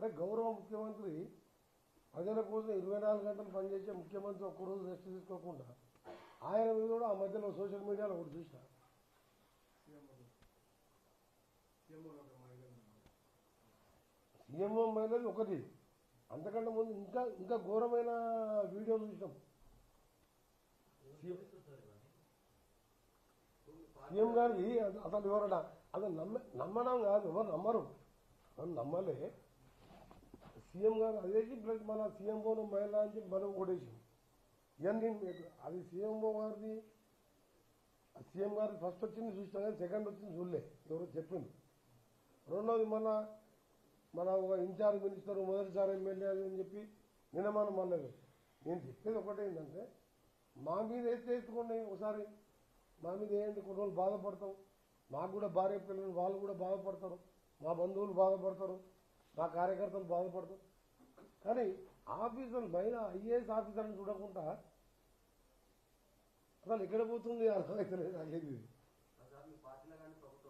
అరే గౌరవ ముఖ్యమంత్రి ప్రజల కోసం 24 గంటలు పనిచేసే ముఖ్యమంత్రి ఒక్కరోజు రెస్ట్ తీసుకోకుండా ఆయన మీద కూడా ఆ మధ్యలో సోషల్ మీడియాలో ఒకటి చూసిన సీఎంఓ మహిళది ఒకటి, అంతకంటే ముందు ఇంకా ఘోరమైన వీడియో చూసినాం. సీఎం గారికి అసలు ఎవరన్నా అసలు నమ్మడం కాదు, ఎవరు నమ్మరు, నమ్మలే. సీఎం గారు అదేసి ప్లస్ మన సీఎంఓను మహిళ అని చెప్పి మనం ఓడేసాం. ఇవన్నీ అది సీఎంఓ గారిది, సీఎం గారికి ఫస్ట్ వచ్చింది చూసినా కానీ సెకండ్ వచ్చింది చూడలే, ఎవరో చెప్పింది. రెండవది మన ఒక ఇన్ఛార్జ్ మినిస్టర్ మొదటిసారి ఎమ్మెల్యే అని చెప్పి నిన్న మనం అనలేదు. నేను చెప్పేది ఒకటే ఏంటంటే మా మీద ఎత్తుకోండి, ఒకసారి మా మీద ఏంటి, కొన్ని రోజులు బాధపడతాం, మాకు కూడా భార్య పిల్లలు వాళ్ళు కూడా బాధపడతారు, మా బంధువులు బాధపడతారు, మా కార్యకర్తలు బాధపడతారు. కానీ ఆఫీసర్లు మహిళా ఐఏఎస్ ఆఫీసర్ని చూడకుండా అసలు ఎక్కడ పోతుంది అర్థమవుతలేదు.